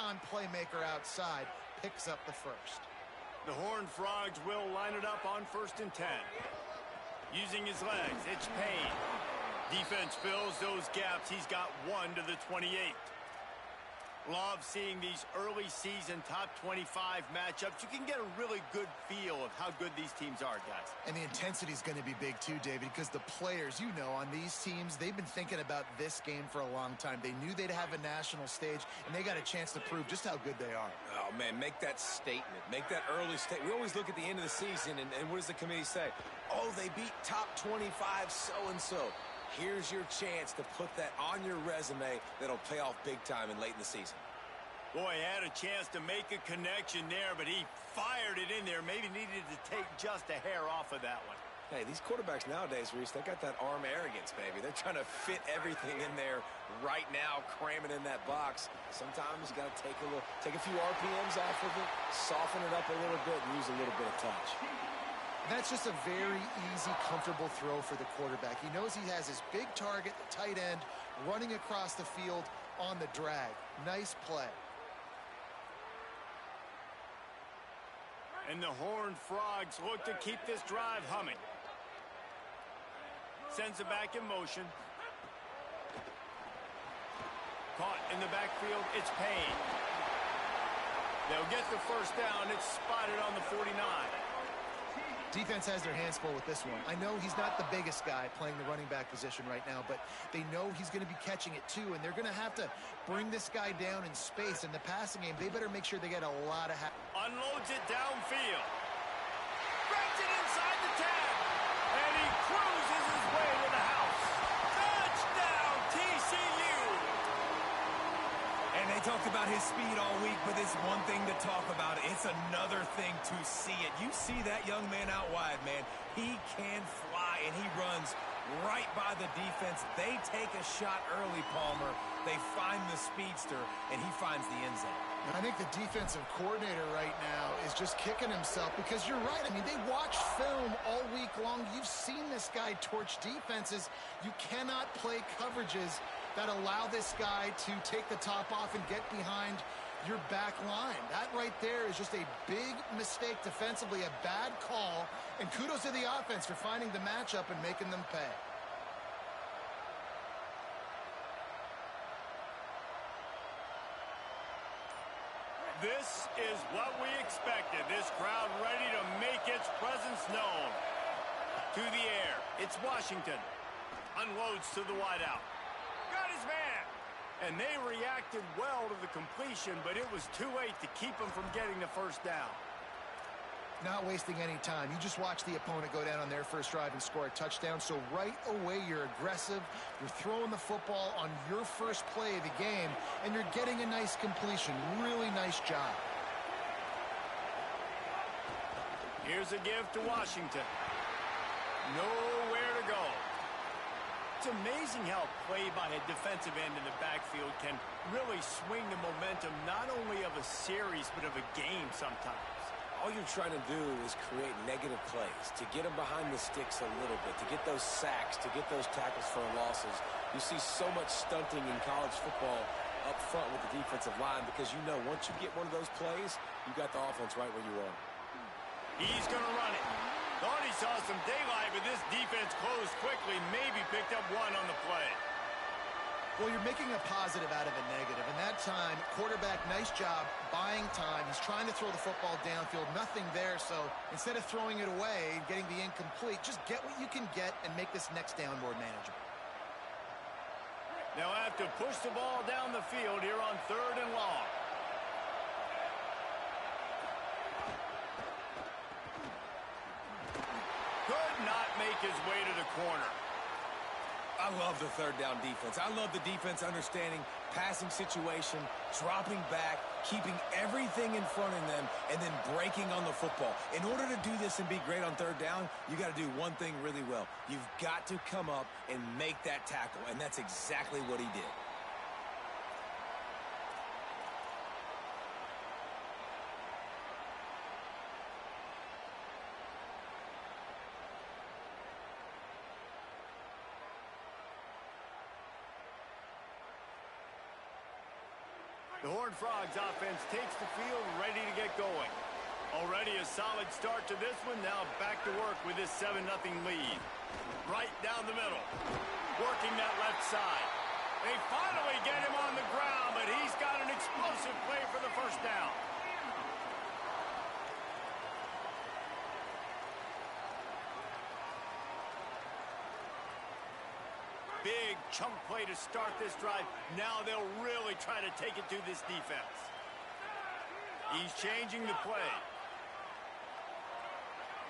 big-time playmaker outside, picks up the first. The Horned Frogs will line it up on 1st and 10. Using his legs, it's Payne. Defense fills those gaps. He's got 1 to the 28. Love seeing these early season top 25 matchups. You can get a really good feel of how good these teams are, guys. And the intensity is going to be big too, David, because the players, you know, on these teams, they've been thinking about this game for a long time. They knew they'd have a national stage, and they got a chance to prove just how good they are. Oh, man, make that statement. Make that early statement. We always look at the end of the season, and what does the committee say? Oh, they beat top 25 so-and-so. Here's your chance to put that on your resume that'll pay off big time and late in the season. Boy, had a chance to make a connection there, but he fired it in there. Maybe needed to take just a hair off of that one. Hey, these quarterbacks nowadays, Reese, they got that arm arrogance, baby. They're trying to fit everything in there right now, cramming in that box. Sometimes you got to take a few RPMs off of it, soften it up a little bit, and use a little bit of touch. That's just a very easy, comfortable throw for the quarterback. He knows he has his big target, the tight end, running across the field on the drag. Nice play. And the Horned Frogs look to keep this drive humming. Sends it back in motion. Caught in the backfield, it's Payne. They'll get the first down. It's spotted on the 49. Defense has their hands full with this one. I know he's not the biggest guy playing the running back position right now, but they know he's going to be catching it too, and they're going to have to bring this guy down in space. In the passing game, they better make sure they get a lot of unloads it downfield. Grabs it inside the 10. And he cruises his way to the house. Touchdown, TCU! And they talked about his speed all week, but it's one thing to talk about. It's another thing to see it. You see that young man out wide, man. He can fly, and he runs right by the defense. They take a shot early, Palmer. They find the speedster, and he finds the end zone. I think the defensive coordinator right now is just kicking himself because you're right. I mean, they watched film all week long. You've seen this guy torch defenses. You cannot play coverages that allow this guy to take the top off and get behind your back line. That right there is just a big mistake defensively, a bad call, and kudos to the offense for finding the matchup and making them pay. This is what we expected. This crowd ready to make its presence known. To the air, it's Washington. Unloads to the wideout. Got his man. And they reacted well to the completion, but it was too late to keep him from getting the first down. Not wasting any time. You just watch the opponent go down on their first drive and score a touchdown. So right away, you're aggressive. You're throwing the football on your first play of the game, and you're getting a nice completion. Really nice job. Here's a give to Washington. Nowhere to go. It's amazing how play by a defensive end in the backfield can really swing the momentum not only of a series, but of a game sometimes. All you're trying to do is create negative plays, to get them behind the sticks a little bit, to get those sacks, to get those tackles for losses. You see so much stunting in college football up front with the defensive line because you know once you get one of those plays, you got the offense right where you want. He's going to run it. Thought he saw some daylight, but this defense closed quickly, maybe picked up one on the play. Well, you're making a positive out of a negative. And that time, quarterback, nice job, buying time. He's trying to throw the football downfield. Nothing there, so instead of throwing it away and getting the incomplete, just get what you can get and make this next down more manageable. They'll have to push the ball down the field here on 3rd and long. Could not make his way to the corner. I love the 3rd down defense. I love the defense understanding passing situation, dropping back, keeping everything in front of them, and then breaking on the football. In order to do this and be great on 3rd down, you got to do one thing really well. You've got to come up and make that tackle, and that's exactly what he did. The Horned Frogs offense takes the field, ready to get going. Already a solid start to this one. Now back to work with this 7-0 lead. Right down the middle. Working that left side. They finally get him on the ground, but he's got an explosive play for the first down. Big chunk play to start this drive. Now they'll really try to take it to this defense. He's changing the play.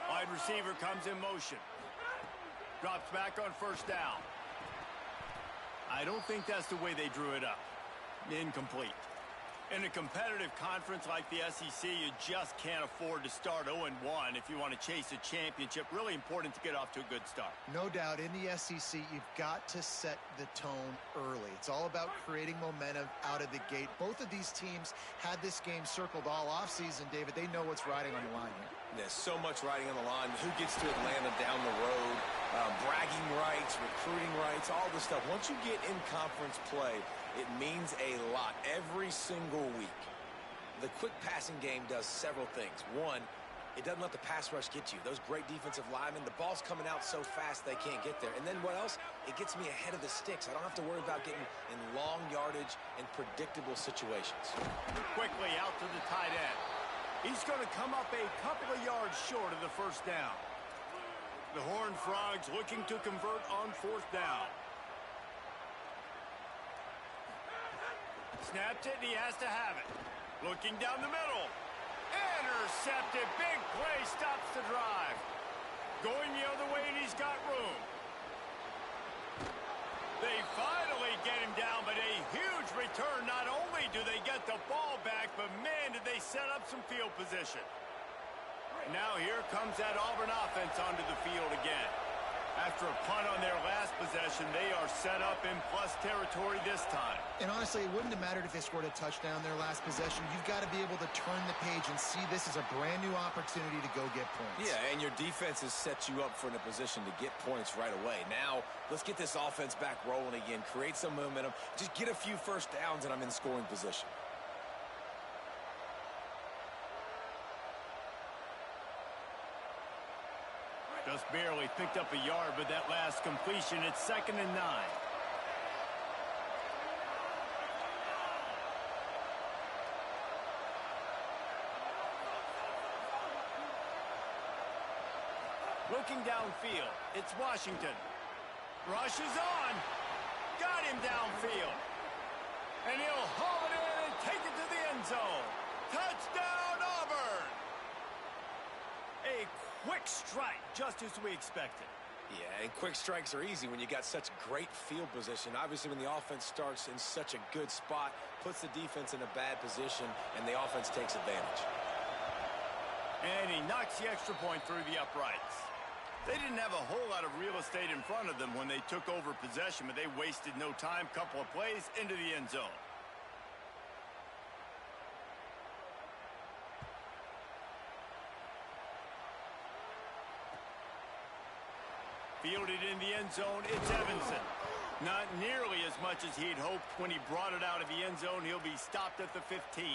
Wide receiver comes in motion. Drops back on first down. I don't think that's the way they drew it up. Incomplete. In a competitive conference like the SEC, you just can't afford to start 0-1 if you want to chase a championship. Really important to get off to a good start. No doubt, in the SEC, you've got to set the tone early. It's all about creating momentum out of the gate. Both of these teams had this game circled all offseason, David. They know what's riding on the line here. There's so much riding on the line. Who gets to Atlanta down the road? Bragging rights, recruiting rights, all this stuff. Once you get in conference play, it means a lot every single week. The quick passing game does several things. One, it doesn't let the pass rush get you. Those great defensive linemen, the ball's coming out so fast they can't get there. And then what else? It gets me ahead of the sticks. I don't have to worry about getting in long yardage and predictable situations. Quickly out to the tight end. He's going to come up a couple of yards short of the first down. The Horned Frogs looking to convert on fourth down. Snapped it, and he has to have it. Looking down the middle. Intercepted. Big play stops the drive. Going the other way, and he's got room. They finally get him down, but a huge return. Not only do they get the ball back, but, man, did they set up some field position. Now here comes that Auburn offense onto the field again. After a punt on their last possession, they are set up in plus territory this time. And honestly, it wouldn't have mattered if they scored a touchdown their last possession. You've got to be able to turn the page and see this as a brand new opportunity to go get points. Yeah, and your defense has set you up for in a position to get points right away. Now, let's get this offense back rolling again, create some momentum, just get a few first downs, and I'm in scoring position. Just barely picked up a yard with that last completion. It's 2nd and 9. Looking downfield, it's Washington. Rushes on. Got him downfield. And he'll haul it in and take it to the end zone. Touchdown, Auburn! A quick strike, just as we expected. Yeah, and quick strikes are easy when you got such great field position. Obviously, when the offense starts in such a good spot, puts the defense in a bad position, and the offense takes advantage. And he knocks the extra point through the uprights. They didn't have a whole lot of real estate in front of them when they took over possession, but they wasted no time. Couple of plays into the end zone. Fielded in the end zone, it's Evanson. Not nearly as much as he'd hoped when he brought it out of the end zone. He'll be stopped at the 15.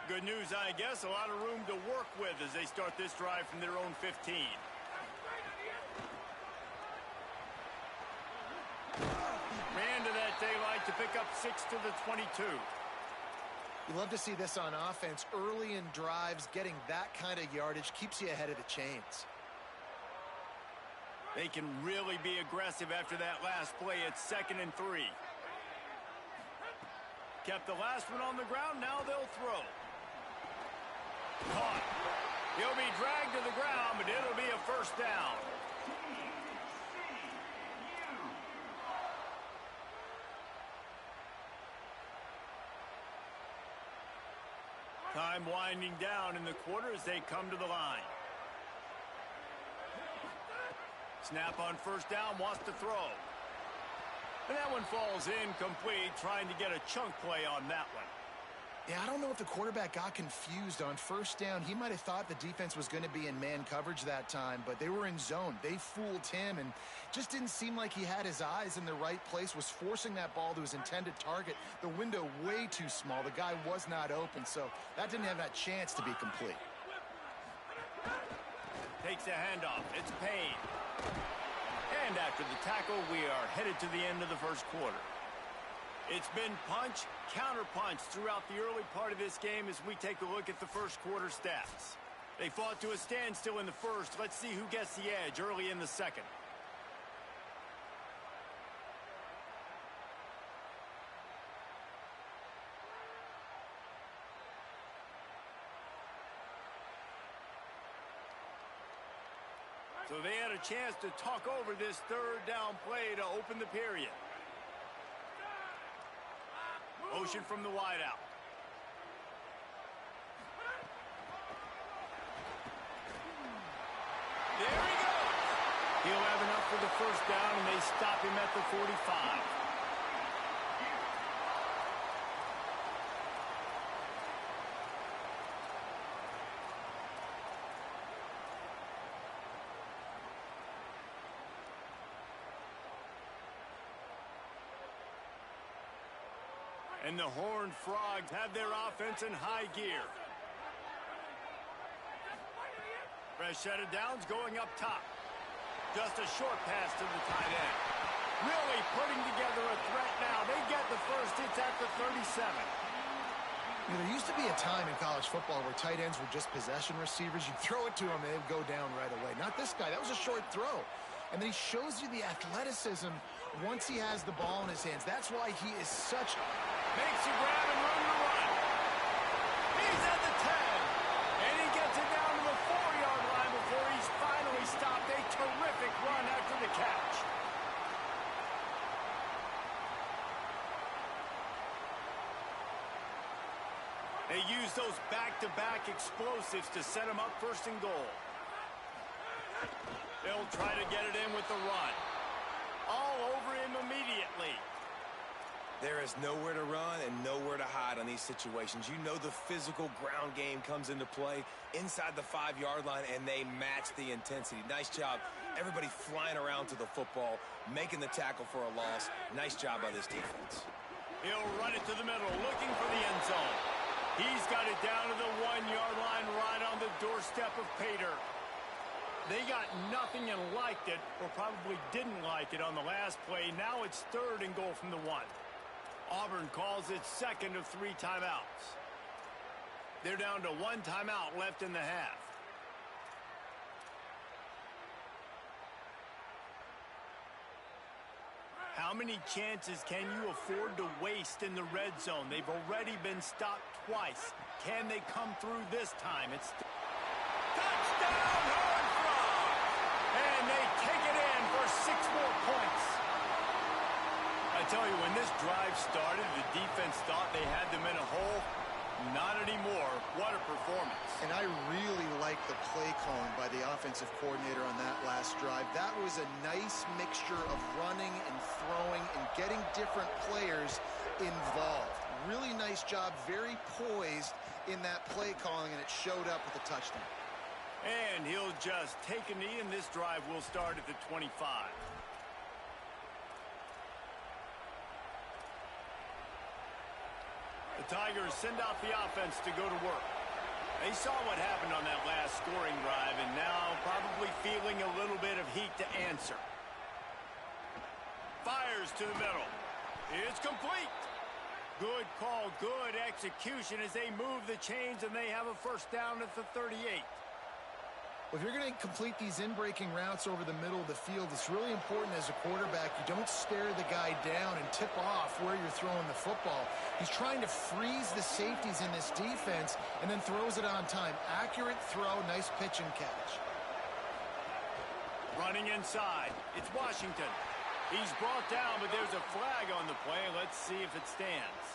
Good news, I guess. A lot of room to work with as they start this drive from their own 15. Ran to that daylight to pick up 6 to the 22. You love to see this on offense. Early in drives, getting that kind of yardage keeps you ahead of the chains. They can really be aggressive after that last play. It's 2nd and 3. Kept the last one on the ground. Now they'll throw. Caught. He'll be dragged to the ground, but it'll be a first down. Time winding down in the quarter as they come to the line. Snap on first down, wants to throw. And that one falls incomplete, trying to get a chunk play on that one. Yeah, I don't know if the quarterback got confused on first down. He might have thought the defense was going to be in man coverage that time, but they were in zone. They fooled him and just didn't seem like he had his eyes in the right place, was forcing that ball to his intended target. The window way too small. The guy was not open, so that didn't have that chance to be complete. Takes a handoff. It's Payne. And after the tackle, we are headed to the end of the first quarter. It's been punch, counter-punch throughout the early part of this game as we take a look at the first quarter stats. They fought to a standstill in the first. Let's see who gets the edge early in the second. So they had a chance to talk over this third down play to open the period. Motion from the wideout. There he goes. He'll have enough for the first down, and they stop him at the 45. And the Horned Frogs have their offense in high gear. Fresh set of downs going up top. Just a short pass to the tight end. Really putting together a threat now. They get the first. It's at the 37. You know, there used to be a time in college football where tight ends were just possession receivers. You throw it to them and they'd go down right away. Not this guy. That was a short throw. And then he shows you the athleticism once he has the ball in his hands. That's why he is such... Makes you grab and run to run. He's at the 10. And he gets it down to the 4-yard line before he's finally stopped. A terrific run after the catch. They use those back-to-back explosives to set him up first and goal. They'll try to get it in with the run. All over him immediately. There is nowhere to run and nowhere to hide on these situations. You know the physical ground game comes into play inside the 5-yard line, and they match the intensity. Nice job. Everybody flying around to the football, making the tackle for a loss. Nice job by this defense. He'll run it to the middle, looking for the end zone. He's got it down to the 1-yard line right on the doorstep of Pater. They got nothing and liked it, or probably didn't like it on the last play. Now it's third and goal from the 1. Auburn calls it second of 3 timeouts. They're down to 1 timeout left in the half. How many chances can you afford to waste in the red zone? They've already been stopped twice. Can they come through this time? It's touchdown, Horned Frogs! And they take it in for 6 more points. I tell you, when this drive started, the defense thought they had them in a hole. Not anymore. What a performance. And I really like the play calling by the offensive coordinator on that last drive. That was a nice mixture of running and throwing and getting different players involved. Really nice job, very poised in that play calling, and it showed up with a touchdown. And he'll just take a knee, and this drive will start at the 25. The Tigers send out the offense to go to work. They saw what happened on that last scoring drive, and now probably feeling a little bit of heat to answer. Fires to the middle. It's complete. Good call, good execution as they move the chains, and they have a first down at the 38. Well, if you're going to complete these in-breaking routes over the middle of the field, it's really important as a quarterback you don't stare the guy down and tip off where you're throwing the football. He's trying to freeze the safeties in this defense and then throws it on time. Accurate throw, nice pitch and catch. Running inside, it's Washington. He's brought down, but there's a flag on the play. Let's see if it stands.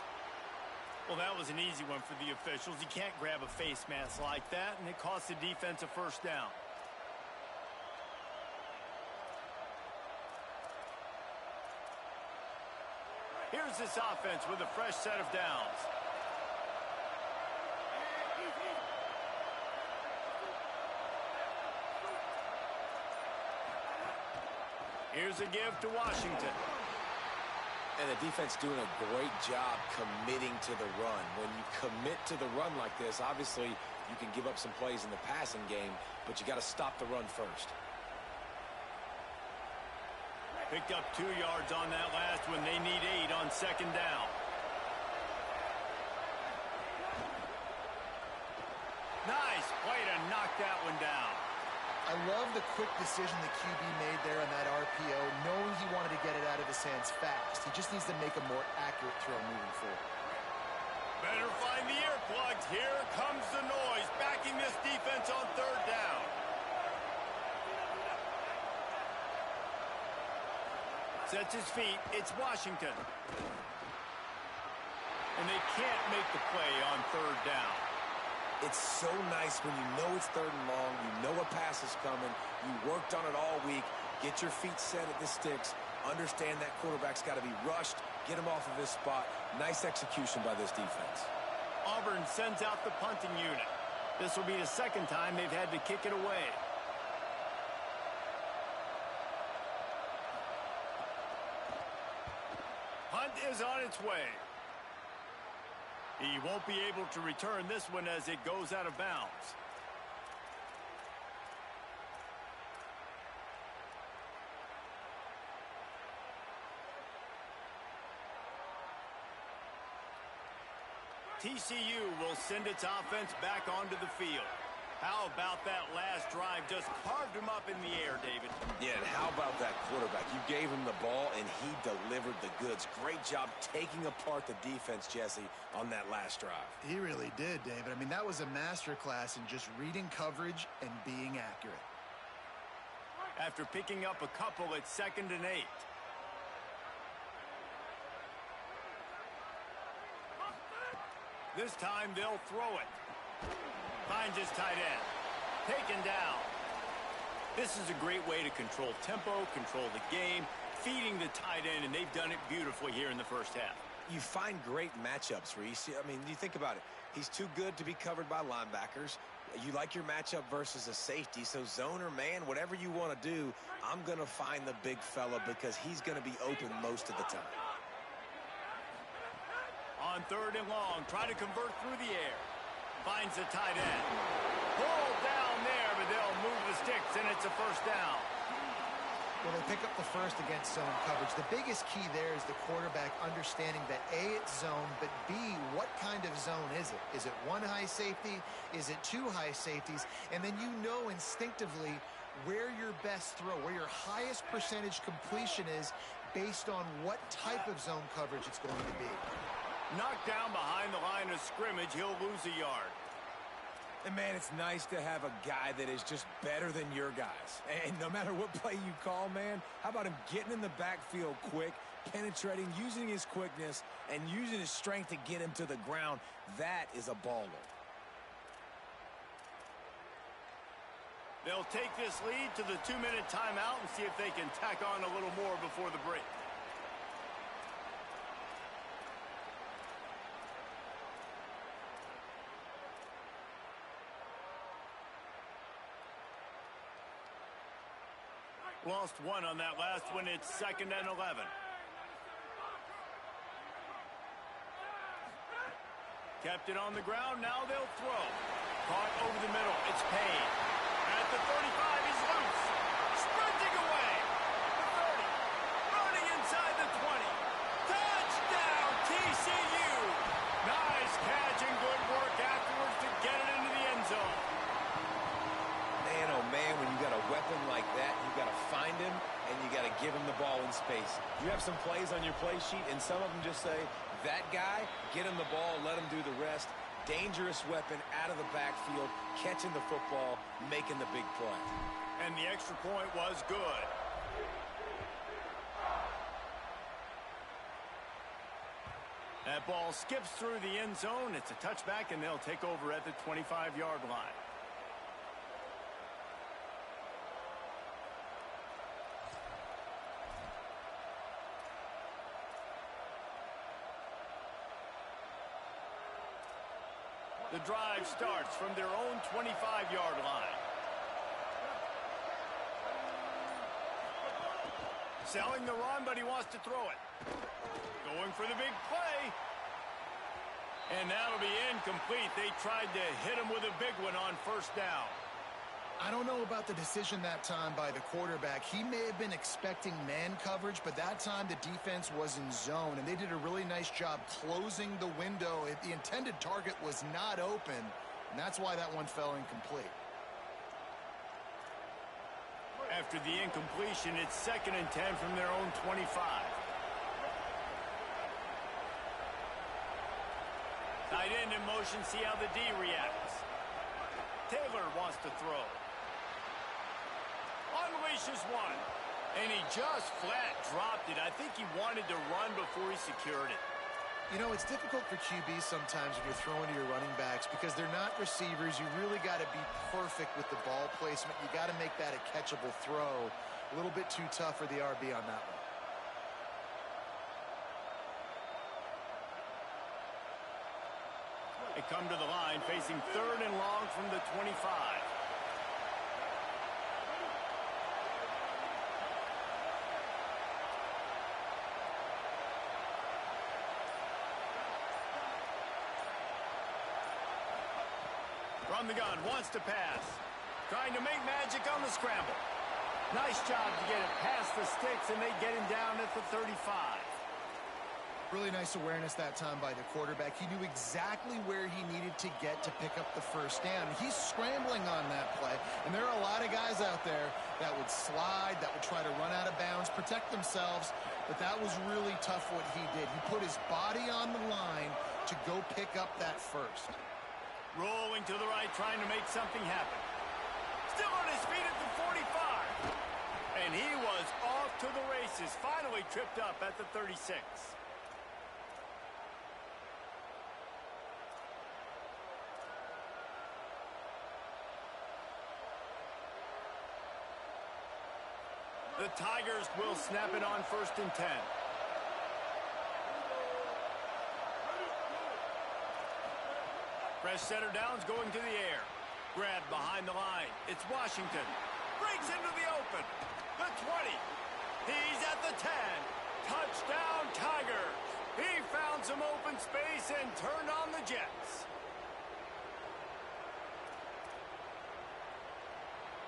Well, that was an easy one for the officials. You can't grab a face mask like that, and it cost the defense a first down. Here's this offense with a fresh set of downs. Here's a give to Washington. And the defense doing a great job committing to the run. When you commit to the run like this, obviously you can give up some plays in the passing game, but you got to stop the run first. Picked up 2 yards on that last one. They need 8 on second down. Nice play to knock that one down. I love the quick decision the QB made there on that RPO, knowing he wanted to get it out of his hands fast. He just needs to make a more accurate throw moving forward. Better find the earplugs. Here comes the noise, backing this defense on third down. Sets his feet. It's Washington. And they can't make the play on third down. It's so nice when you know it's third and long, you know a pass is coming, you worked on it all week, get your feet set at the sticks, understand that quarterback's got to be rushed, get him off of his spot. Nice execution by this defense. Auburn sends out the punting unit. This will be the second time they've had to kick it away. Punt is on its way. He won't be able to return this one as it goes out of bounds. TCU will send its offense back onto the field. How about that last drive? Just carved him up in the air, David. Yeah, and how about that quarterback? You gave him the ball, and he delivered the goods. Great job taking apart the defense, Jesse, on that last drive. He really did, David. I mean, that was a masterclass in just reading coverage and being accurate. After picking up a couple at 2nd and 8. This time they'll throw it. Finds his tight end. Taken down. This is a great way to control tempo, control the game, feeding the tight end, and they've done it beautifully here in the first half. You find great matchups, Reese. I mean, you think about it. He's too good to be covered by linebackers. You like your matchup versus a safety, so zone or man, whatever you want to do, I'm going to find the big fella because he's going to be open most of the time. On 3rd and long, try to convert through the air. Finds the tight end. Pulled down there, but they'll move the sticks, and it's a first down. Well, they pick up the first against zone coverage. The biggest key there is the quarterback understanding that A, it's zone, but B, what kind of zone is it? Is it 1 high safety? Is it 2 high safeties? And then you know instinctively where your best throw, where your highest percentage completion is based on what type of zone coverage it's going to be. Knocked down behind the line of scrimmage, he'll lose a yard. And, man, it's nice to have a guy that is just better than your guys. And no matter what play you call, man, how about him getting in the backfield quick, penetrating, using his quickness, and using his strength to get him to the ground? That is a baller. They'll take this lead to the 2-minute timeout and see if they can tack on a little more before the break. Lost 1 on that last one. It's 2nd and 11. Kept it on the ground. Now they'll throw. Caught over the middle. It's Payne. At the 35, he's loose. Sprinting away. The 30. Running inside the 20. Touchdown, TCU. Nice catch and good work afterwards to get it into the end zone. Man, oh man, when you got a weapon like that, you got to find him and you got to give him the ball in space. You have some plays on your play sheet, and some of them just say, that guy, get him the ball, let him do the rest. Dangerous weapon out of the backfield, catching the football, making the big play. And the extra point was good. That ball skips through the end zone. It's a touchback, and they'll take over at the 25-yard line. The drive starts from their own 25-yard line. Selling the run, but he wants to throw it. Going for the big play. And that'll be incomplete. They tried to hit him with a big one on first down. I don't know about the decision that time by the quarterback. He may have been expecting man coverage, but that time the defense was in zone, and they did a really nice job closing the window. The intended target was not open, and that's why that one fell incomplete. After the incompletion, it's 2nd and 10 from their own 25. Tight end in motion, see how the D reacts. Taylor wants to throw. Unleashes one. And he just flat dropped it. I think he wanted to run before he secured it. You know, it's difficult for QBs sometimes when you're throwing to your running backs because they're not receivers. You really got to be perfect with the ball placement. You got to make that a catchable throw. A little bit too tough for the RB on that one. They come to the line facing 3rd and long from the 25. From the gun, wants to pass. Trying to make magic on the scramble. Nice job to get it past the sticks, and they get him down at the 35. Really nice awareness that time by the quarterback. He knew exactly where he needed to get to pick up the first down. He's scrambling on that play, and there are a lot of guys out there that would slide, that would try to run out of bounds, protect themselves, but that was really tough what he did. He put his body on the line to go pick up that first. Rolling to the right, trying to make something happen. Still on his feet at the 45. And he was off to the races, finally tripped up at the 36. The Tigers will snap it on 1st and 10. Fresh setter downs going to the air. Grabbed behind the line. It's Washington. Breaks into the open. The 20. He's at the 10. Touchdown, Tigers. He found some open space and turned on the Jets.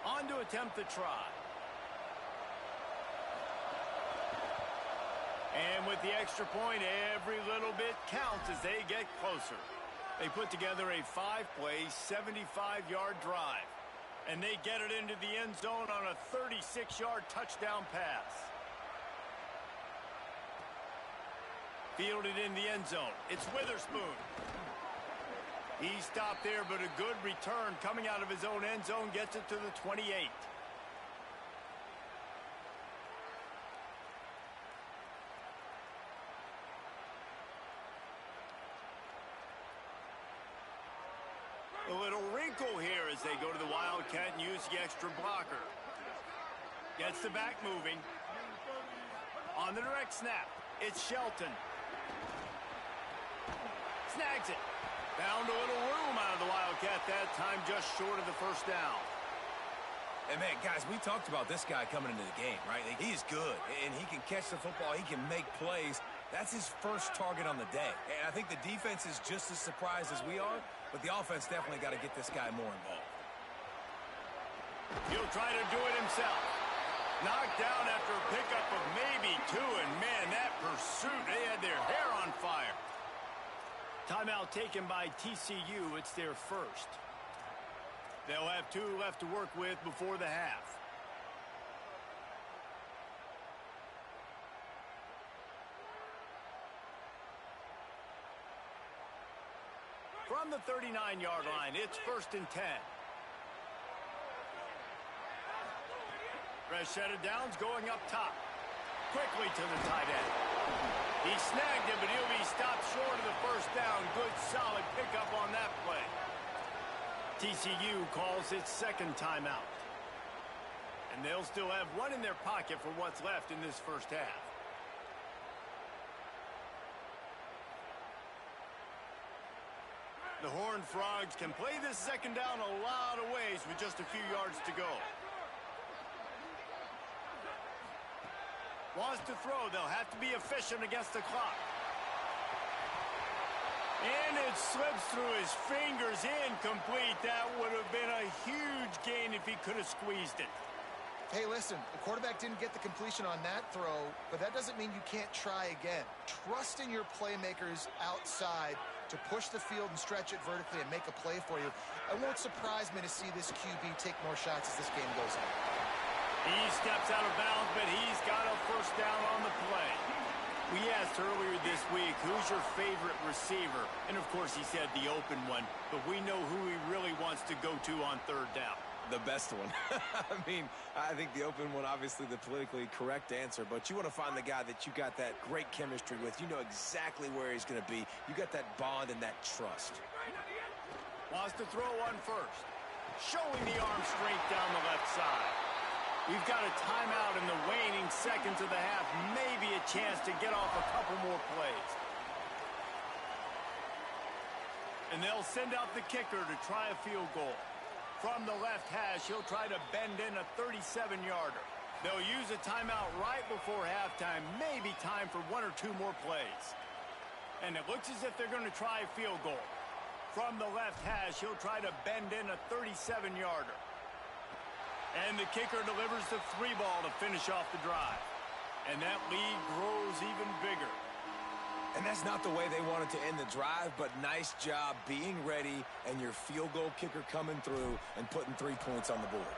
On to attempt the try. And with the extra point, every little bit counts as they get closer. They put together a 5-play, 75-yard drive. And they get it into the end zone on a 36-yard touchdown pass. Fielded in the end zone. It's Witherspoon. He stopped there, but a good return coming out of his own end zone gets it to the 28. A little wrinkle here as they go to the Wildcat and use the extra blocker. Gets the back moving. On the direct snap, it's Shelton. Snags it. Found a little room out of the Wildcat that time, just short of the first down. And, man, guys, we talked about this guy coming into the game, right? He's good, and he can catch the football. He can make plays. That's his first target on the day. And I think the defense is just as surprised as we are, but the offense definitely got to get this guy more involved. He'll try to do it himself. Knocked down after a pickup of maybe 2, and, man, that pursuit, they had their hair on fire. Timeout taken by TCU. It's their first. They'll have 2 left to work with before the half. From the 39-yard line, it's 1st and 10. Fresh set of downs going up top. Quickly to the tight end. He snagged it, but he'll be stopped short of the first down. Good, solid pickup on that play. TCU calls its 2nd timeout. And they'll still have 1 in their pocket for what's left in this first half. The Horned Frogs can play this 2nd down a lot of ways with just a few yards to go. Wants to throw. They'll have to be efficient against the clock. And it slips through his fingers, incomplete. That would have been a huge gain if he could have squeezed it. Hey, listen, the quarterback didn't get the completion on that throw, but that doesn't mean you can't try again. Trust in your playmakers outside to push the field and stretch it vertically and make a play for you. It won't surprise me to see this QB take more shots as this game goes on. He steps out of bounds, but he's got a first down on the play. We asked earlier this week, who's your favorite receiver? And, of course, he said the open one, but we know who he really wants to go to on third down. The best one. I mean, I think the open one, obviously the politically correct answer, but you want to find the guy that you got that great chemistry with. You know exactly where he's going to be. You got that bond and that trust. Wants to throw on first. Showing the arm strength down the left side. We've got a timeout in the waning seconds of the half. Maybe a chance to get off a couple more plays. And they'll send out the kicker to try a field goal. From the left hash, he'll try to bend in a 37-yarder. They'll use a timeout right before halftime. Maybe time for one or two more plays. And it looks as if they're going to try a field goal. From the left hash, he'll try to bend in a 37-yarder. And the kicker delivers the 3-ball to finish off the drive. And that lead grows even bigger. And that's not the way they wanted to end the drive, but nice job being ready and your field goal kicker coming through and putting 3 points on the board.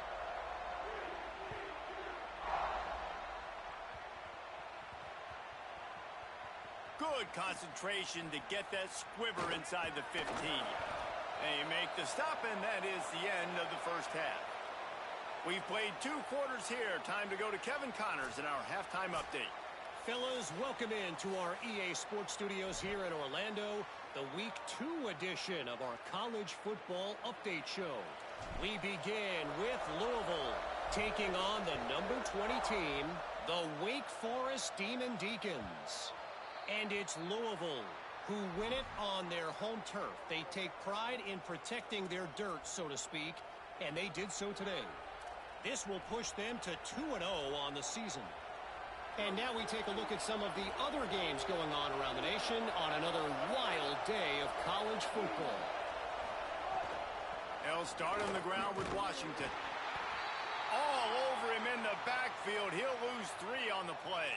Good concentration to get that squibber inside the 15. They make the stop, and that is the end of the first half. We've played 2 quarters here. Time to go to Kevin Connors in our halftime update. Fellas, welcome into our EA Sports Studios here in Orlando, the Week 2 edition of our College Football Update Show. We begin with Louisville, taking on the number 20 team, the Wake Forest Demon Deacons. And it's Louisville who win it on their home turf. They take pride in protecting their dirt, so to speak, and they did so today. This will push them to 2-0 on the season. And now we take a look at some of the other games going on around the nation on another wild day of college football. They'll start on the ground with Washington. All over him in the backfield. He'll lose 3 on the play.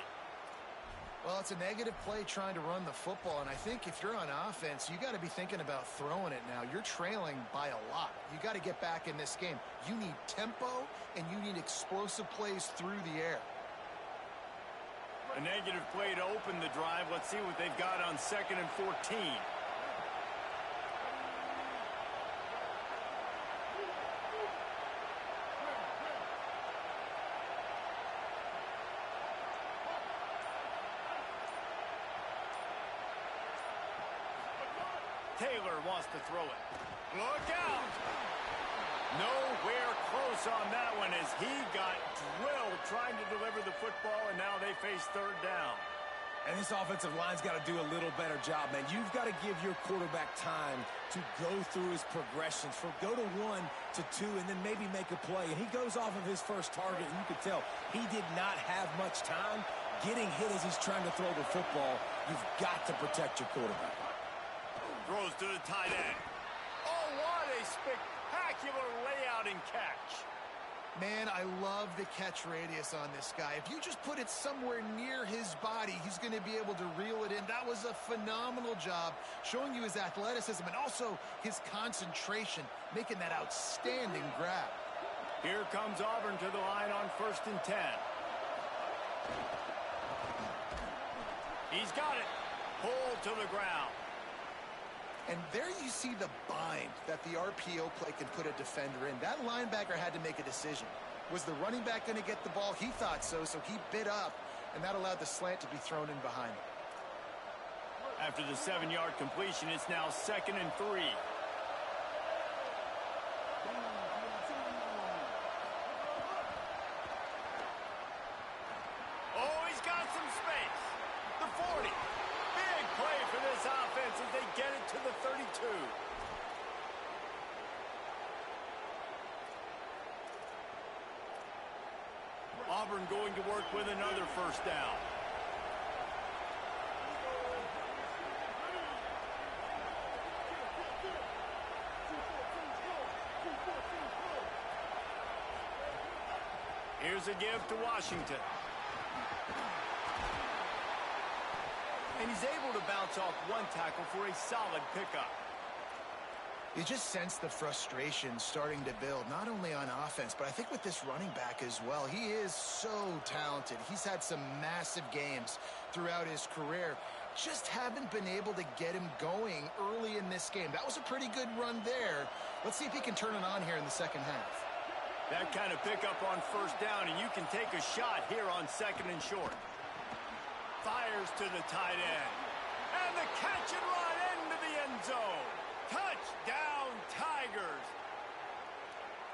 Well, it's a negative play trying to run the football, and I think if you're on offense, you got to be thinking about throwing it now. You're trailing by a lot. You got to get back in this game. You need tempo, and you need explosive plays through the air. A negative play to open the drive. Let's see what they've got on 2nd and 14. Taylor wants to throw it. Look out! Nowhere close on that one as he got drilled trying to deliver the football, and now they face 3rd down. And this offensive line's got to do a little better job, man. You've got to give your quarterback time to go through his progressions. Go to 1 to 2 and then maybe make a play. And he goes off of his first target, and you could tell he did not have much time getting hit as he's trying to throw the football. You've got to protect your quarterback. Throws to the tight end. Oh, what a spectacular layout and catch. Man, I love the catch radius on this guy. If you just put it somewhere near his body, he's going to be able to reel it in. That was a phenomenal job, showing you his athleticism and also his concentration, making that outstanding grab. Here comes Auburn to the line on 1st and 10. He's got it. Pulled to the ground. And there you see the bind that the RPO play can put a defender in. That linebacker had to make a decision. Was the running back going to get the ball? He thought so, so he bit up, and that allowed the slant to be thrown in behind him. After the 7-yard completion, it's now 2nd and 3. Oh, he's got some space. The 40. Big play for this offense as they get it to the 32. Auburn going to work with another first down. Here's a give to Washington. And he's able to bounce off one tackle for a solid pickup. You just sense the frustration starting to build, not only on offense, but I think with this running back as well. He is so talented. He's had some massive games throughout his career. Just haven't been able to get him going early in this game. That was a pretty good run there. Let's see if he can turn it on here in the second half. That kind of pickup on first down, and you can take a shot here on second and short. Fires to the tight end. And the catch and run into the end zone. Touchdown, Tigers.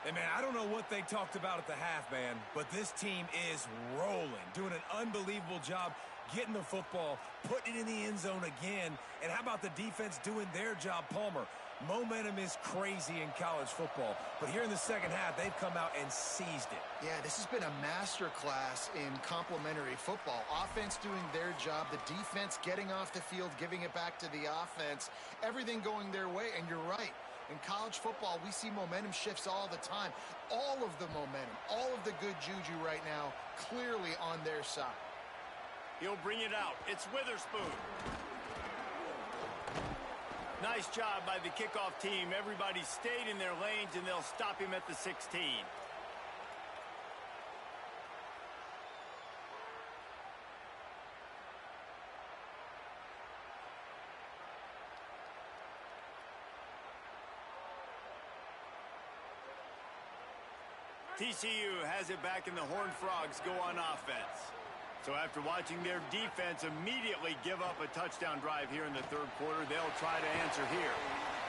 Hey, man, I don't know what they talked about at the half, man, but this team is rolling, doing an unbelievable job getting the football, putting it in the end zone again. And how about the defense doing their job, Palmer? Momentum is crazy in college football, but here in the second half, they've come out and seized it. Yeah, this has been a masterclass in complementary football. Offense doing their job, the defense getting off the field, giving it back to the offense, everything going their way, and you're right. In college football, we see momentum shifts all the time. All of the momentum, all of the good juju right now, clearly on their side. He'll bring it out. It's Witherspoon. Nice job by the kickoff team. Everybody stayed in their lanes, and they'll stop him at the 16. TCU has it back, and the Horned Frogs go on offense. So after watching their defense immediately give up a touchdown drive here in the third quarter, they'll try to answer here.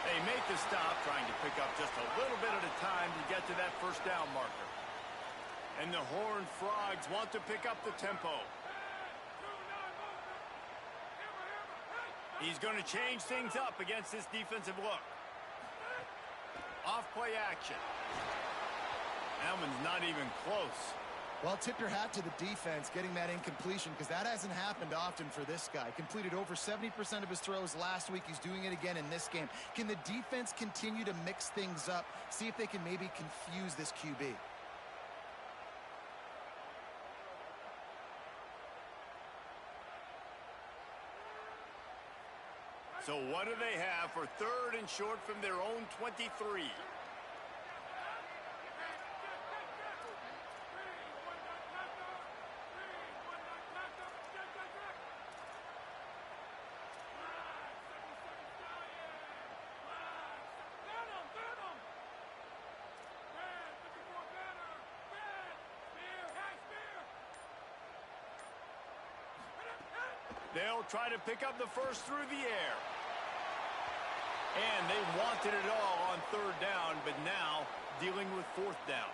They make the stop, trying to pick up just a little bit at a time to get to that first down marker. And the Horned Frogs want to pick up the tempo. He's going to change things up against this defensive look. Off-play action. That one's not even close. Well, tip your hat to the defense getting that incompletion, because that hasn't happened often for this guy. Completed over 70% of his throws last week. He's doing it again in this game. Can the defense continue to mix things up? See if they can maybe confuse this QB. So what do they have for third and short from their own 23? They'll try to pick up the first through the air. And they wanted it all on third down, but now dealing with fourth down.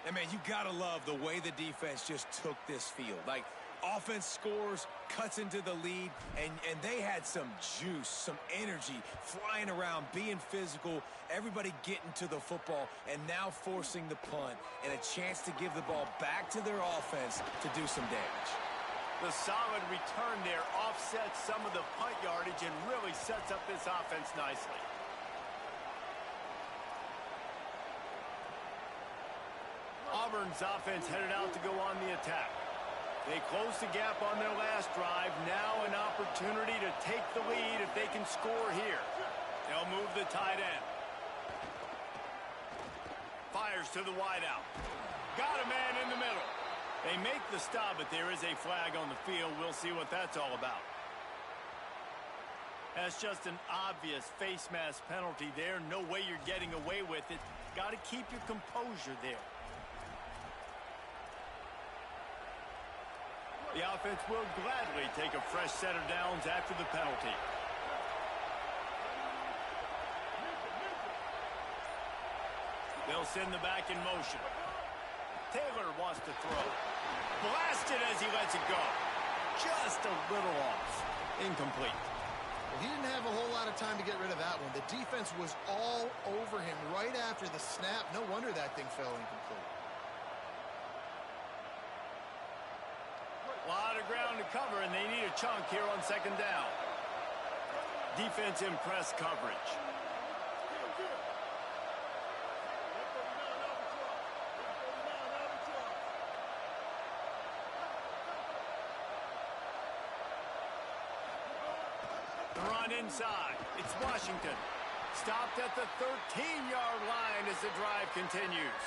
And, man, you got to love the way the defense just took this field. Like, offense scores, cuts into the lead, and they had some juice, some energy, flying around, being physical, everybody getting to the football, and now forcing the punt and a chance to give the ball back to their offense to do some damage. The solid return there offsets some of the punt yardage and really sets up this offense nicely. Auburn's offense headed out to go on the attack. They closed the gap on their last drive. Now an opportunity to take the lead if they can score here. They'll move the tight end. Fires to the wideout. Got a man in the middle. They make the stop, but there is a flag on the field. We'll see what that's all about. That's just an obvious face mask penalty there. No way you're getting away with it. Got to keep your composure there. The offense will gladly take a fresh set of downs after the penalty. They'll send the back in motion. Taylor wants to throw. Blasted as he lets it go. Just a little off. Incomplete. Well, he didn't have a whole lot of time to get rid of that one. The defense was all over him right after the snap. No wonder that thing fell incomplete. A lot of ground to cover, and they need a chunk here on second down. Defense in press coverage. The run inside. It's Washington. Stopped at the 13-yard line as the drive continues.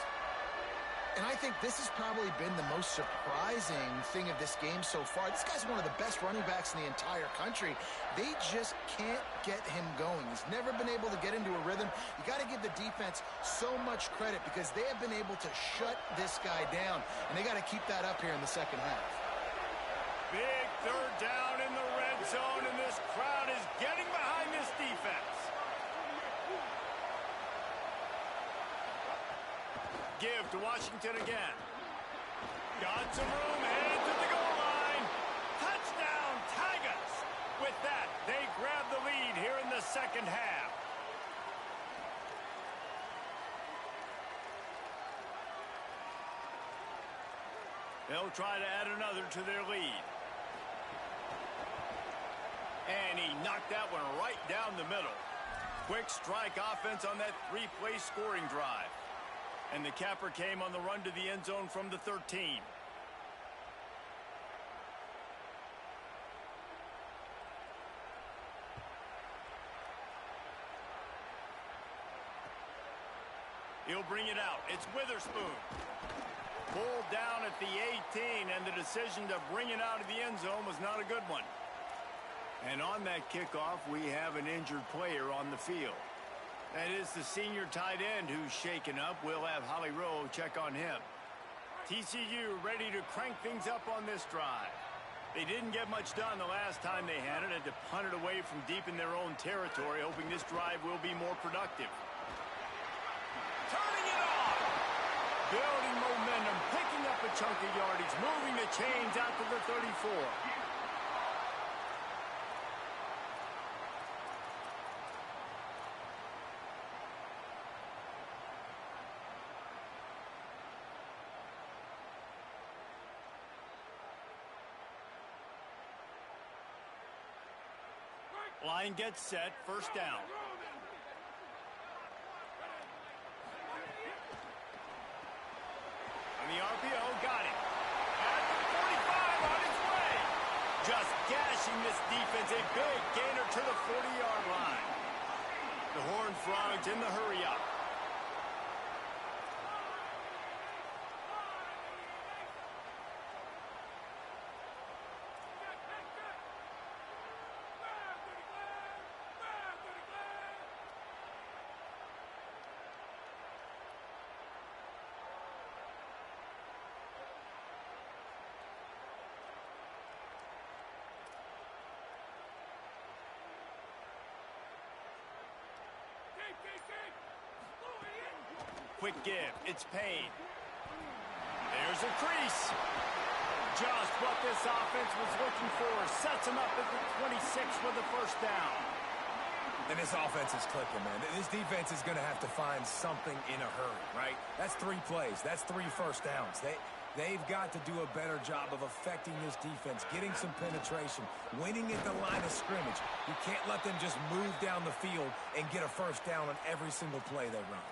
And I think this has probably been the most surprising thing of this game so far. This guy's one of the best running backs in the entire country. They just can't get him going. He's never been able to get into a rhythm. You got to give the defense so much credit because they have been able to shut this guy down. And they got to keep that up here in the second half. Big third down in the red zone, and this crowd is getting behind this defense. Give to Washington again. Got some room, headed to the goal line. Touchdown, Tigers! With that, they grab the lead here in the second half. They'll try to add another to their lead. And he knocked that one right down the middle. Quick strike offense on that three-play scoring drive. And the capper came on the run to the end zone from the 13. He'll bring it out. It's Witherspoon. Pulled down at the 18, and the decision to bring it out of the end zone was not a good one. And on that kickoff, we have an injured player on the field. That is the senior tight end who's shaken up. We'll have Holly Rowe check on him. TCU ready to crank things up on this drive. They didn't get much done the last time they had to punt it away from deep in their own territory, hoping this drive will be more productive. Turning it on! Building momentum, picking up a chunk of yardage, moving the chains out to the 34. Line gets set, first down. On the RPO, got it. At the 45, on its way. Just gashing this defense, a big gainer to the 40-yard line. The Horned Frogs in the hurry-up. Quick give. It's Payne. There's a crease. Just what this offense was looking for. Sets him up at the 26 with the first down. And this offense is clicking, man. This defense is going to have to find something in a hurry, right? That's 3 plays. That's 3 first downs. They've got to do a better job of affecting this defense, getting some penetration, winning at the line of scrimmage. You can't let them just move down the field and get a first down on every single play they run.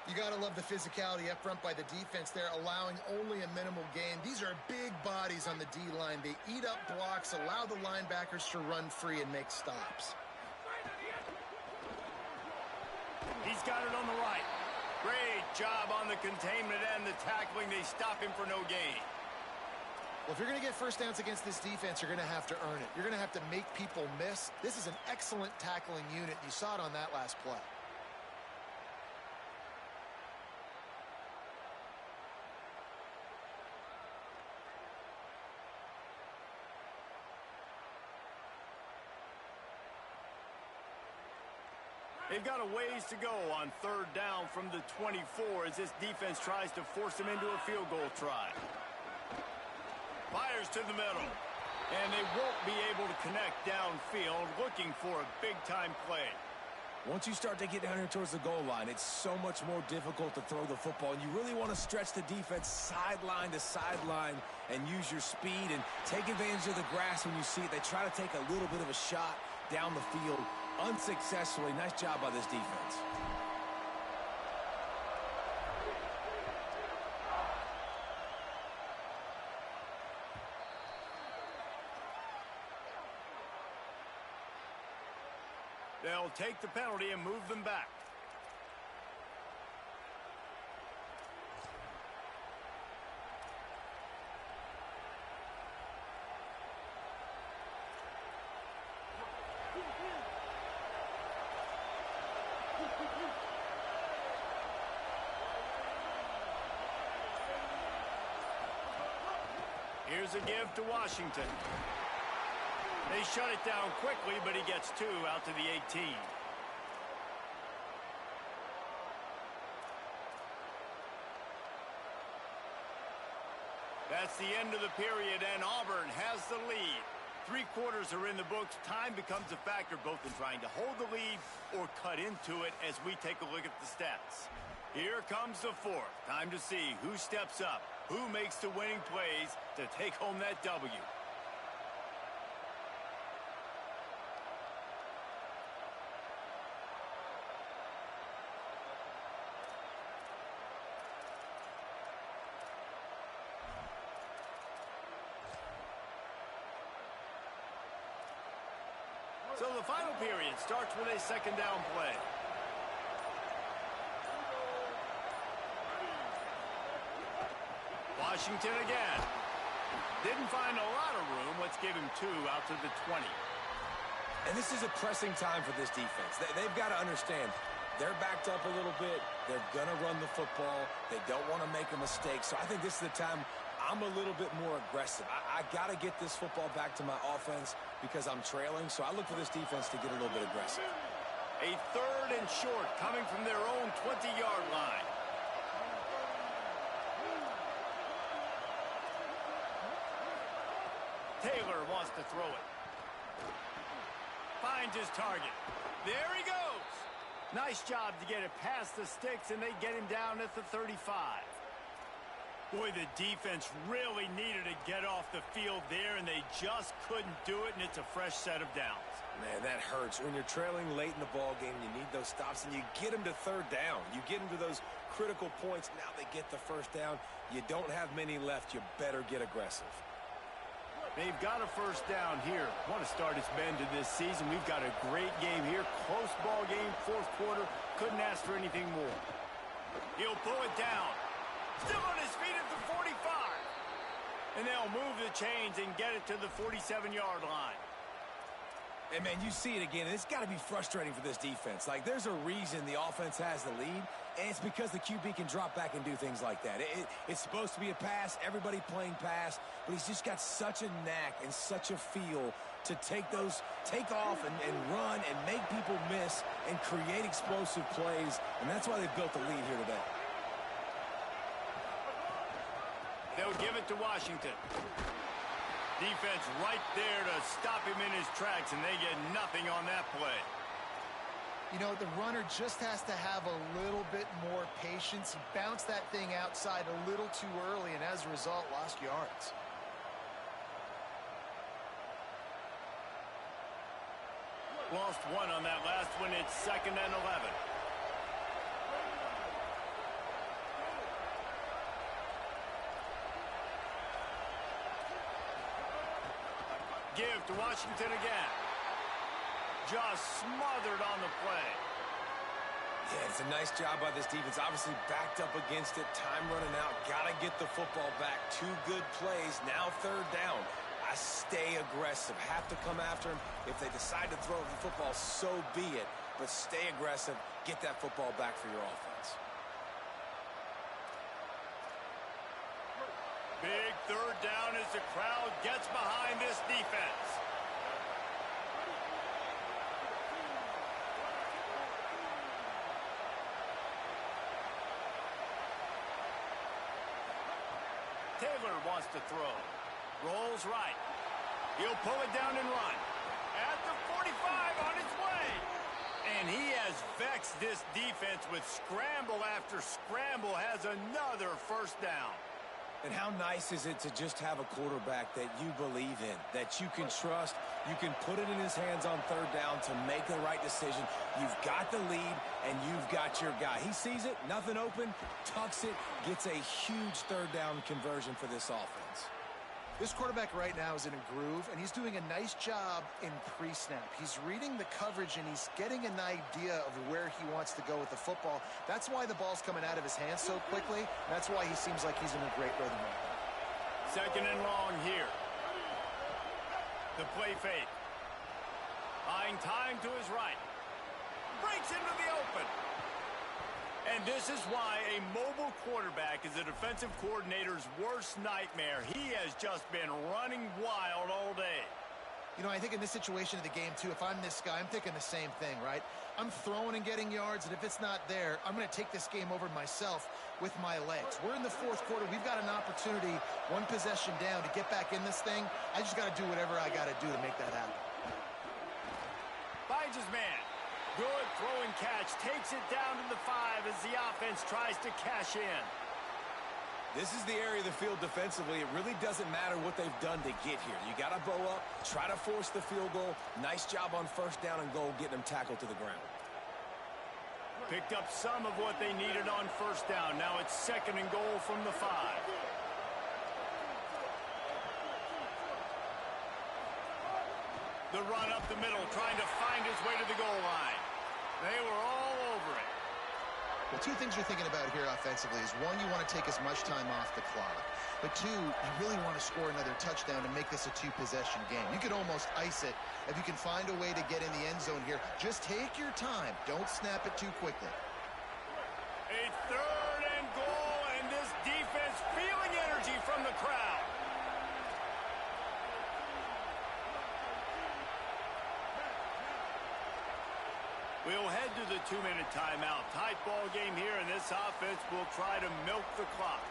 You got to love the physicality up front by the defense there, allowing only a minimal gain. These are big bodies on the D-line. They eat up blocks, allow the linebackers to run free and make stops. He's got it on the right. Great job on the containment and the tackling. They stop him for no gain. Well, if you're going to get first downs against this defense, you're going to have to earn it. You're going to have to make people miss. This is an excellent tackling unit. You saw it on that last play. They've got a ways to go on third down from the 24 as this defense tries to force them into a field goal try. Fires to the middle. And they won't be able to connect downfield, looking for a big-time play. Once you start to get down here towards the goal line, it's so much more difficult to throw the football, and you really want to stretch the defense sideline to sideline and use your speed and take advantage of the grass when you see it. They try to take a little bit of a shot down the field unsuccessfully. Nice job by this defense. They'll take the penalty and move them back. Here's a give to Washington. They shut it down quickly, but he gets 2 out to the 18. That's the end of the period, and Auburn has the lead. 3 quarters are in the books. Time becomes a factor both in trying to hold the lead or cut into it as we take a look at the stats. Here comes the 4th. Time to see who steps up, who makes the winning plays to take home that W. So the final period starts with a 2nd down play. Washington again. Didn't find a lot of room. Let's give him 2 out to the 20. And this is a pressing time for this defense. They've got to understand, they're backed up a little bit. They're going to run the football. They don't want to make a mistake. So I think this is the time I'm a little bit more aggressive. I got to get this football back to my offense because I'm trailing. So I look for this defense to get a little bit aggressive. A 3rd and short coming from their own 20-yard line. Taylor wants to throw it. Finds his target. There he goes. Nice job to get it past the sticks, and they get him down at the 35. Boy, the defense really needed to get off the field there, and they just couldn't do it, and it's a fresh set of downs. Man, that hurts. When you're trailing late in the ball game, you need those stops, and you get them to 3rd down. You get them to those critical points. Now they get the 1st down. You don't have many left. You better get aggressive. They've got a 1st down here. Want to start its bend to this season. We've got a great game here. Close ball game, 4th quarter. Couldn't ask for anything more. He'll pull it down. Still on his feet at the 45. And they'll move the chains and get it to the 47-yard line. And, man, you see it again. It's got to be frustrating for this defense. Like, there's a reason the offense has the lead, and it's because the QB can drop back and do things like that. It's supposed to be a pass, everybody playing pass, but he's just got such a knack and such a feel to take off and run and make people miss and create explosive plays, and that's why they've built the lead here today. They'll give it to Washington. Defense right there to stop him in his tracks, and they get nothing on that play. You know, the runner just has to have a little bit more patience. He bounced that thing outside a little too early, and as a result, lost yards. Lost 1 on that last one. It's 2nd and 11. Give to Washington again. Just smothered on the play. Yeah, it's a nice job by this defense. Obviously backed up against it. Time running out. Got to get the football back. 2 good plays. Now 3rd down. I stay aggressive. Have to come after him. If they decide to throw the football, so be it. But stay aggressive. Get that football back for your offense. Big 3rd down as the crowd gets behind this defense. Taylor wants to throw. Rolls right. He'll pull it down and run. At the 45 on its way. And he has vexed this defense with scramble after scramble, has another first down. And how nice is it to just have a quarterback that you believe in, that you can trust, you can put it in his hands on third down to make the right decision. You've got the lead, and you've got your guy. He sees it, nothing open, tucks it, gets a huge third down conversion for this offense. This quarterback right now is in a groove, and he's doing a nice job in pre-snap. He's reading the coverage, and he's getting an idea of where he wants to go with the football. That's why the ball's coming out of his hands so quickly. That's why he seems like he's in a great rhythm right now. Second and long here. The play fake. Buying time to his right. Breaks into the open. And this is why a mobile quarterback is a defensive coordinator's worst nightmare. He has just been running wild all day. You know, I think in this situation of the game, too, if I'm this guy, I'm thinking the same thing, right? I'm throwing and getting yards, and if it's not there, I'm going to take this game over myself with my legs. We're in the fourth quarter. We've got an opportunity, one possession down, to get back in this thing. I just got to do whatever I got to do to make that happen. Finds his man. Good throw and catch. Takes it down to the 5 as the offense tries to cash in. This is the area of the field defensively. It really doesn't matter what they've done to get here. You got to bow up, try to force the field goal. Nice job on first down and goal, getting them tackled to the ground. Picked up some of what they needed on first down. Now it's second and goal from the 5. The run up the middle, trying to find his way to the goal line. They were all over it. Well, two things you're thinking about here offensively is, one, you want to take as much time off the clock. But two, you really want to score another touchdown to make this a two-possession game. You could almost ice it if you can find a way to get in the end zone here. Just take your time. Don't snap it too quickly. A third and goal, and this defense feeling energy from the crowd. We'll head to the 2-minute timeout. Tight ball game here, and this offense will try to milk the clock.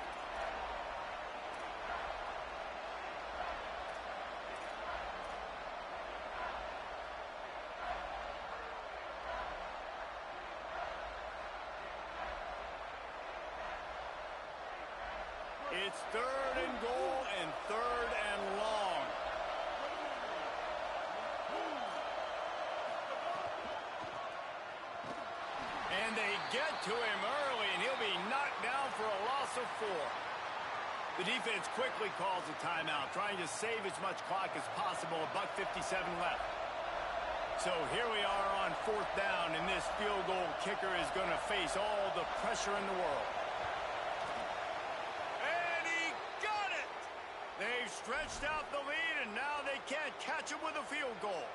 It's third and goal and third and long. And they get to him early, and he'll be knocked down for a loss of 4. The defense quickly calls a timeout, trying to save as much clock as possible. $1:57 left. So here we are on fourth down, and this field goal kicker is going to face all the pressure in the world. And he got it! They've stretched out the lead, and now they can't catch him with a field goal.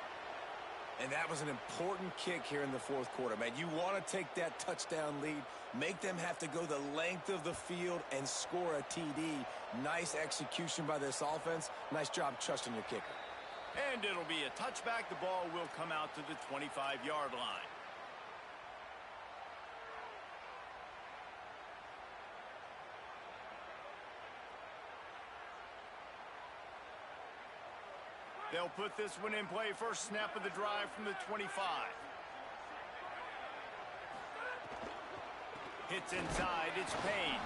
And that was an important kick here in the fourth quarter, man. You want to take that touchdown lead, make them have to go the length of the field and score a TD. Nice execution by this offense. Nice job trusting your kicker. And it'll be a touchback. The ball will come out to the 25-yard line. They'll put this one in play. First snap of the drive from the 25. Hits inside. It's Payne.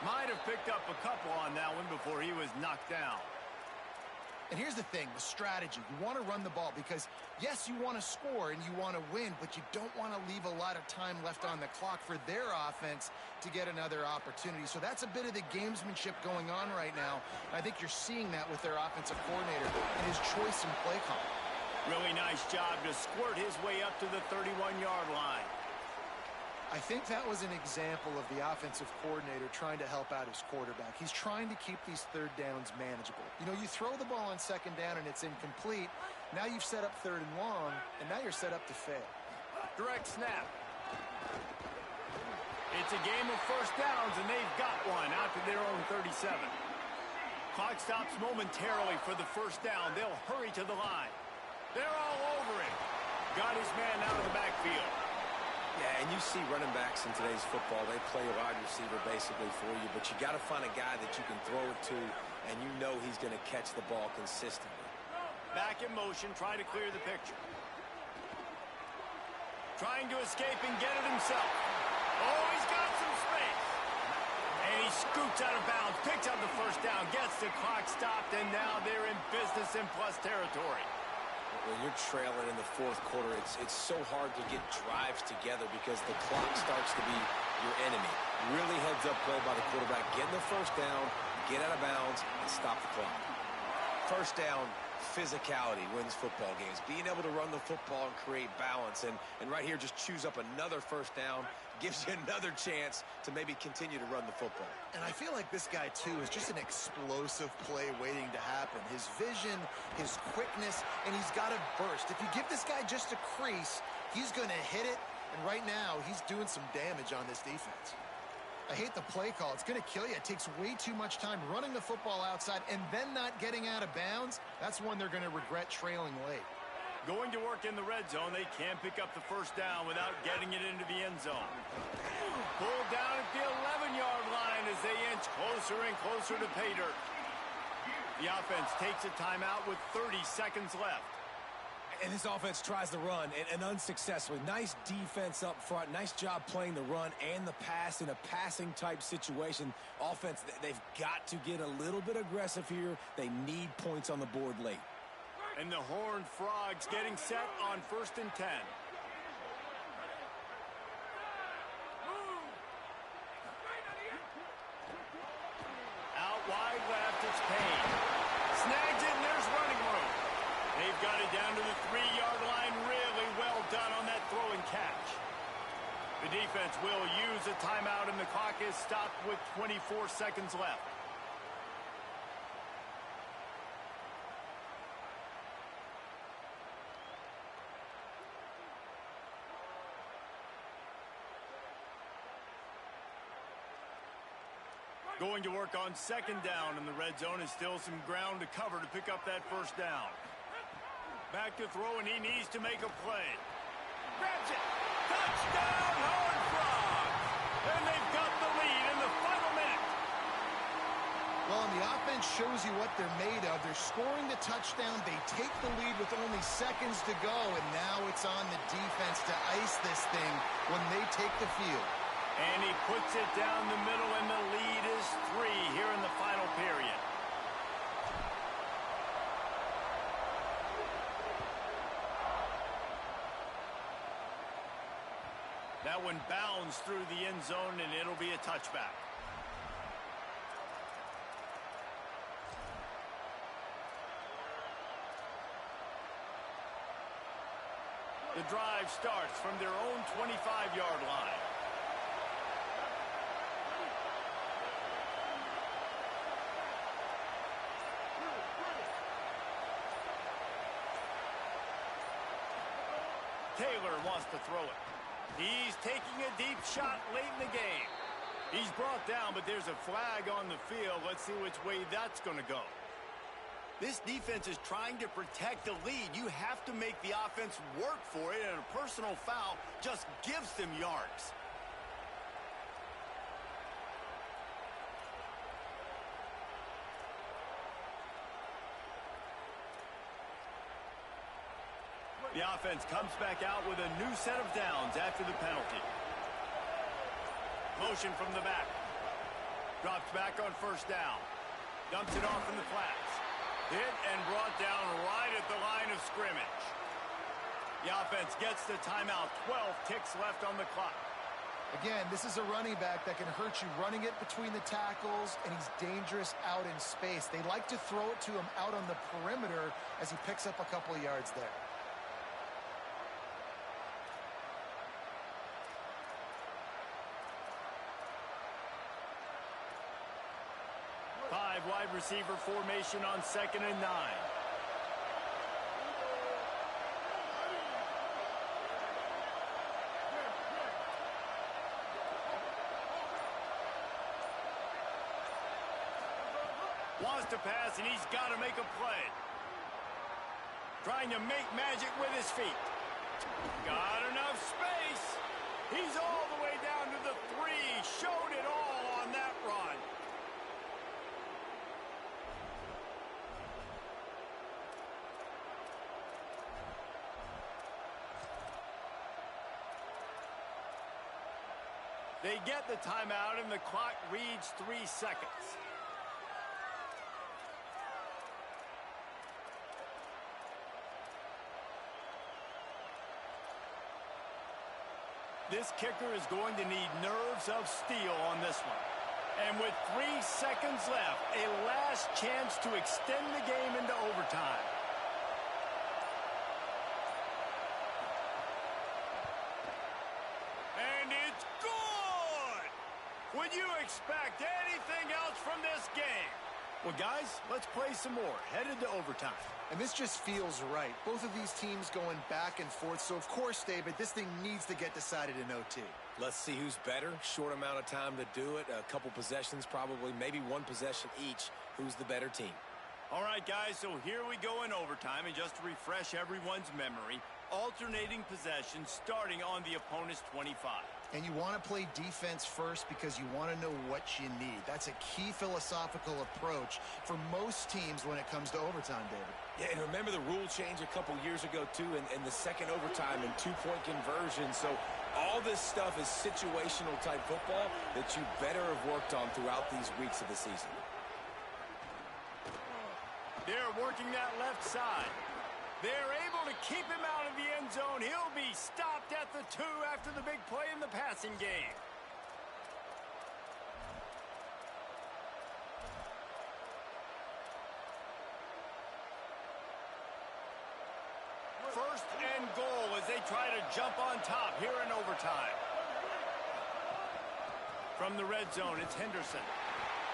Might have picked up a couple on that one before he was knocked down. And here's the thing, the strategy. You want to run the ball because, yes, you want to score and you want to win, but you don't want to leave a lot of time left on the clock for their offense to get another opportunity. So that's a bit of the gamesmanship going on right now. I think you're seeing that with their offensive coordinator and his choice in play call. Really nice job to squirt his way up to the 31-yard line. I think that was an example of the offensive coordinator trying to help out his quarterback. He's trying to keep these third downs manageable. You know, you throw the ball on second down and it's incomplete. Now you've set up third and long, and now you're set up to fail. Direct snap. It's a game of first downs, and they've got one out to their own 37. Clock stops momentarily for the first down. They'll hurry to the line. They're all over it. Got his man out of the backfield. Yeah, and you see running backs in today's football, they play a wide receiver basically for you, but you got to find a guy that you can throw it to, and you know he's going to catch the ball consistently. Back in motion, trying to clear the picture. Trying to escape and get it himself. Oh, he's got some space. And he scoots out of bounds, picks up the first down, gets the clock stopped, and now they're in business in plus territory. When you're trailing in the fourth quarter, it's so hard to get drives together because the clock starts to be your enemy. Really heads-up play by the quarterback. Get the first down, get out of bounds, and stop the clock. First down, physicality wins football games. Being able to run the football and create balance. And right here, just choose up another first down, gives you another chance to maybe continue to run the football. And I feel like this guy, too, is just an explosive play waiting to happen. His vision, his quickness, and he's got a burst. If you give this guy just a crease, he's going to hit it. And right now, he's doing some damage on this defense. I hate the play call. It's going to kill you. It takes way too much time running the football outside and then not getting out of bounds. That's one they're going to regret trailing late. Going to work in the red zone. They can't pick up the first down without getting it into the end zone. Pulled down at the 11-yard line as they inch closer and closer to pay dirt. The offense takes a timeout with 30 seconds left. And this offense tries to run, and unsuccessfully. Nice defense up front. Nice job playing the run and the pass in a passing-type situation. Offense, they've got to get a little bit aggressive here. They need points on the board late. And the Horned Frogs getting set on 1st and 10. Out wide left, it's Payne. Snags it, and there's running room. They've got it down to the 3-yard line. Really well done on that throw and catch. The defense will use a timeout, and the clock is stopped with 24 seconds left. Going to work on 2nd down in the red zone, and still some ground to cover to pick up that first down. Back to throw, and he needs to make a play. Grabs it. Touchdown, Horned Frogs! And they've got the lead in the final minute. Well, and the offense shows you what they're made of. They're scoring the touchdown. They take the lead with only seconds to go, and now it's on the defense to ice this thing when they take the field. And he puts it down the middle, and the lead is 3 here in the final period. That one bounds through the end zone, and it'll be a touchback. The drive starts from their own 25-yard line. Taylor wants to throw it. He's taking a deep shot late in the game. He's brought down, but there's a flag on the field. Let's see which way that's going to go. This defense is trying to protect the lead. You have to make the offense work for it, and a personal foul just gives them yards. The offense comes back out with a new set of downs after the penalty. Motion from the back. Drops back on 1st down. Dumps it off in the flats. Hit and brought down right at the line of scrimmage. The offense gets the timeout. 12 ticks left on the clock. Again, this is a running back that can hurt you running it between the tackles, and he's dangerous out in space. They like to throw it to him out on the perimeter as he picks up a couple of yards there. Wide receiver formation on 2nd and 9. Wants to pass, and he's got to make a play. Trying to make magic with his feet. Got enough space. He's all the way down to the 3. Showed it all on that run. They get the timeout, and the clock reads 3 seconds. This kicker is going to need nerves of steel on this one. And with 3 seconds left, a last chance to extend the game into overtime. And it's good! Would you expect anything else from this game? Well, guys, let's play some more. Headed to overtime. And this just feels right. Both of these teams going back and forth. So, of course, David, this thing needs to get decided in OT. Let's see who's better. Short amount of time to do it. A couple possessions probably. Maybe one possession each. Who's the better team? All right, guys, so here we go in overtime. And just to refresh everyone's memory, alternating possessions starting on the opponent's 25. And you want to play defense first because you want to know what you need. That's a key philosophical approach for most teams when it comes to overtime, David. Yeah, and remember the rule change a couple years ago, too, in the second overtime and two-point conversion. So all this stuff is situational type football that you better have worked on throughout these weeks of the season. They're working that left side. They're able to keep him out of the end zone. He'll be stopped at the 2 after the big play in the passing game. First and goal as they try to jump on top here in overtime. From the red zone, it's Henderson.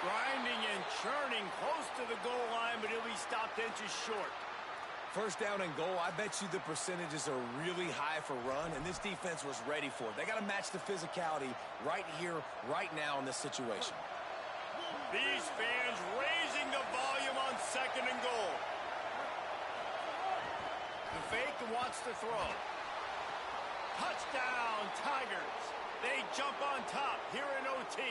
Grinding and churning close to the goal line, but he'll be stopped inches short. First down and goal, I bet you the percentages are really high for run, and this defense was ready for it. They got to match the physicality right here, right now in this situation. These fans raising the volume on second and goal. The fake wants to throw. Touchdown, Tigers. They jump on top here in OT.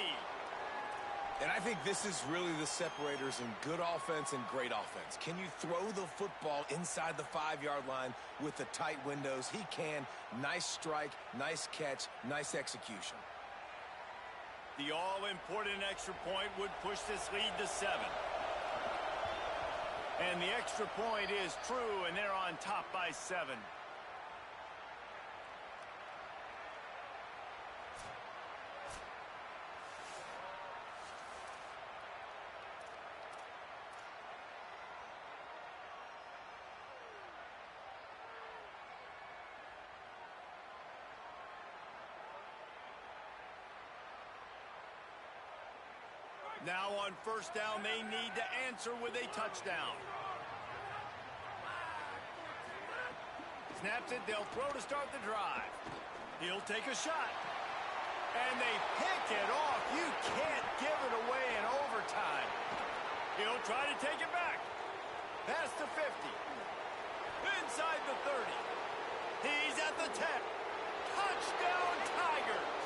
And I think this is really the separators in good offense and great offense. Can you throw the football inside the 5-yard line with the tight windows? He can. Nice strike, nice catch, nice execution. The all-important extra point would push this lead to 7. And the extra point is true, and they're on top by 7. Now on first down, they need to answer with a touchdown. Snaps it, they'll throw to start the drive. He'll take a shot. And they pick it off. You can't give it away in overtime. He'll try to take it back. Past the 50. Inside the 30. He's at the 10. Touchdown, Tigers.